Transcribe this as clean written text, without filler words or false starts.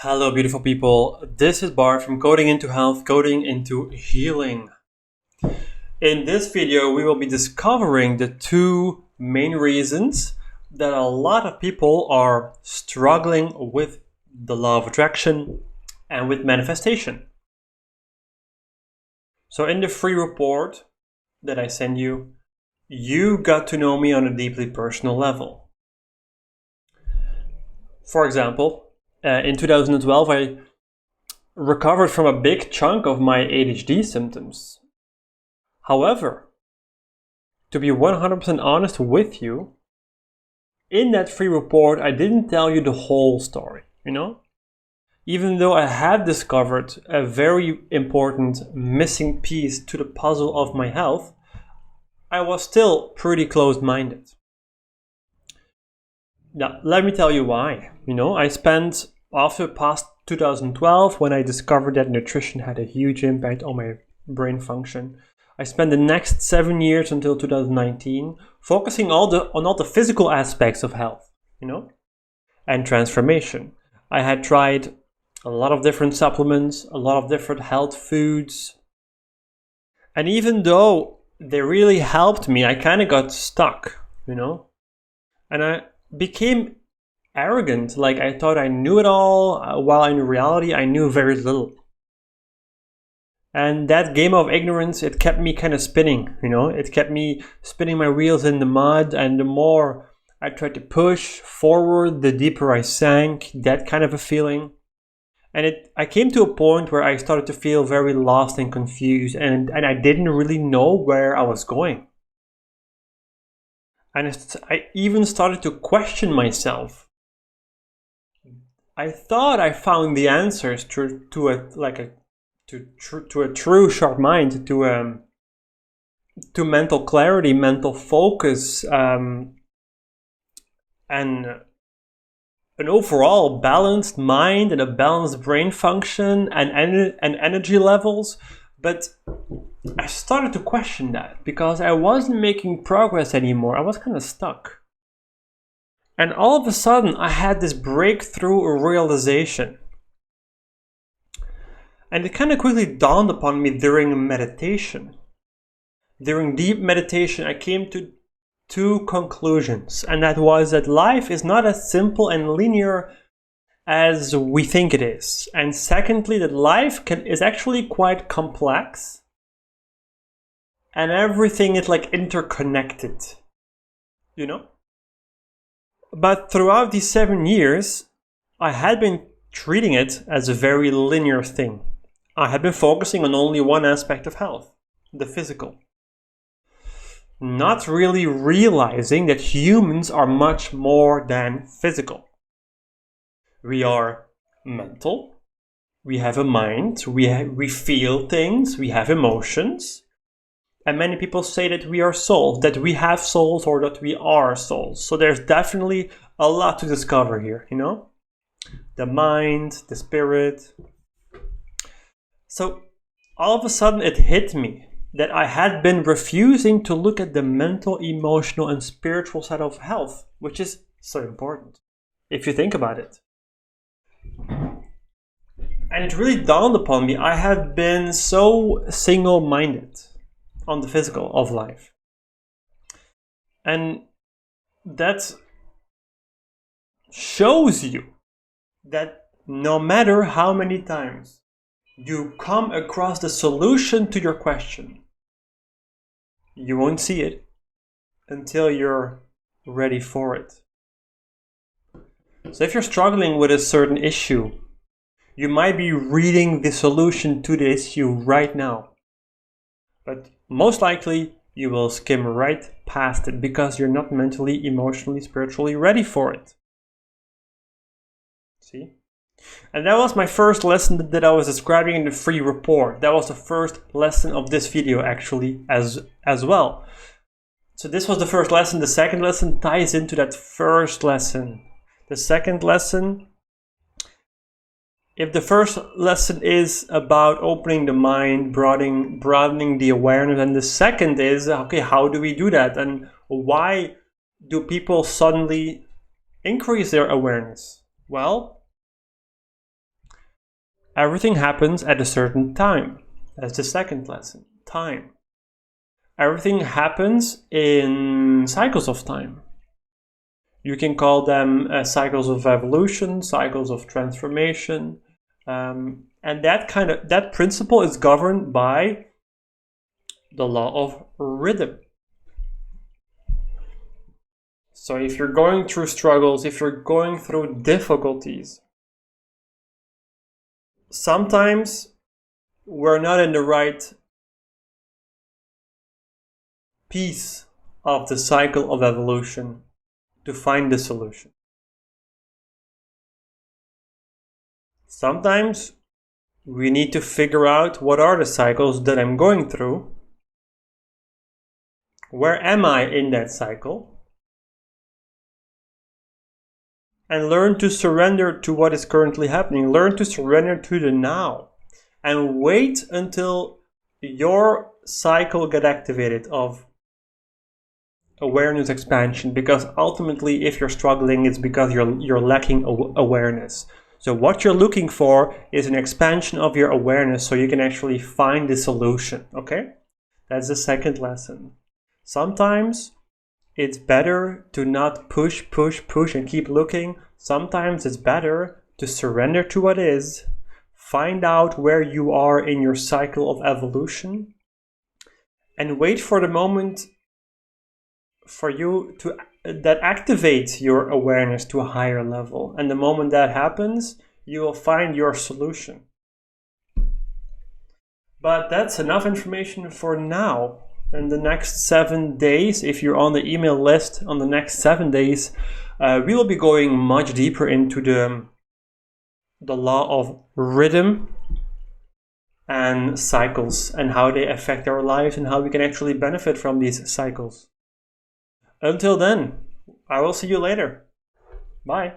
Hello, beautiful people. This is Bart from Coding into Health, Coding into Healing. In this video, we will be discovering the two main reasons that a lot of people are struggling with the law of attraction and with manifestation. So in the free report that I send you, you got to know me on a deeply personal level. For example, in 2012, I recovered from a big chunk of my ADHD symptoms. However, to be 100% honest with you, in that free report, I didn't tell you the whole story, Even though I had discovered a very important missing piece to the puzzle of my health, I was still pretty closed-minded. Now, let me tell you why. I spent, after past 2012, when I discovered that nutrition had a huge impact on my brain function, I spent the next 7 years until 2019 focusing on all the physical aspects of health, and transformation. I had tried a lot of different supplements, a lot of different health foods. And even though they really helped me, I kind of got stuck, And I became arrogant, like I thought I knew it all, while in reality I knew very little. And that game of ignorance, it kept me kind of spinning, It kept me spinning my wheels in the mud, and the more I tried to push forward, the deeper I sank, that kind of a feeling. And I came to a point where I started to feel very lost and confused, and I didn't really know where I was going. And I even started to question myself. I thought I found the answers to a true sharp mind, to mental clarity, mental focus, and an overall balanced mind and a balanced brain function and energy levels. But I started to question that because I wasn't making progress anymore. I was kind of stuck. And all of a sudden, I had this breakthrough realization. And it kind of quickly dawned upon me during meditation. During deep meditation, I came to two conclusions. And that was that life is not as simple and linear as we think it is. And secondly, that life is actually quite complex. And everything is like interconnected, But throughout these 7 years, I had been treating it as a very linear thing. I had been focusing on only one aspect of health, the physical. Not really realizing that humans are much more than physical. We are mental, we have a mind, we feel things, we have emotions. And many people say that we are souls, that we have souls, or that we are souls. So there's definitely a lot to discover here, The mind, the spirit. So all of a sudden it hit me that I had been refusing to look at the mental, emotional, and spiritual side of health, which is so important, if you think about it. And it really dawned upon me, I have been so single-minded on the physical of life. And that shows you that no matter how many times you come across the solution to your question, you won't see it until you're ready for it. So if you're struggling with a certain issue, you might be reading the solution to the issue right now. But most likely, you will skim right past it because you're not mentally, emotionally, spiritually ready for it. See? And that was my first lesson that I was describing in the free report. That was the first lesson of this video actually as well. So this was the first lesson. The second lesson ties into that first lesson. The second lesson, if the first lesson is about opening the mind, broadening the awareness, and the second is, okay, how do we do that? And why do people suddenly increase their awareness? Well, Everything happens at a certain time. That's the second lesson, time. Everything happens in cycles of time. You can call them cycles of evolution, cycles of transformation, and that principle is governed by the law of rhythm. So if you're going through struggles, if you're going through difficulties, sometimes we're not in the right piece of the cycle of evolution to find the solution. Sometimes we need to figure out what are the cycles that I'm going through. Where am I in that cycle? And learn to surrender to what is currently happening. Learn to surrender to the now. And wait until your cycle gets activated of awareness expansion. Because ultimately, if you're struggling, it's because you're lacking awareness. So what you're looking for is an expansion of your awareness so you can actually find the solution, okay? That's the second lesson. Sometimes it's better to not push and keep looking. Sometimes it's better to surrender to what is, find out where you are in your cycle of evolution, and wait for the moment for you that activates your awareness to a higher level. And the moment that happens, you will find your solution. But that's enough information for now. In the next 7 days, if you're on the email list, on the next 7 days, we will be going much deeper into the law of rhythm and cycles and how they affect our lives and how we can actually benefit from these cycles. Until then, I will see you later. Bye.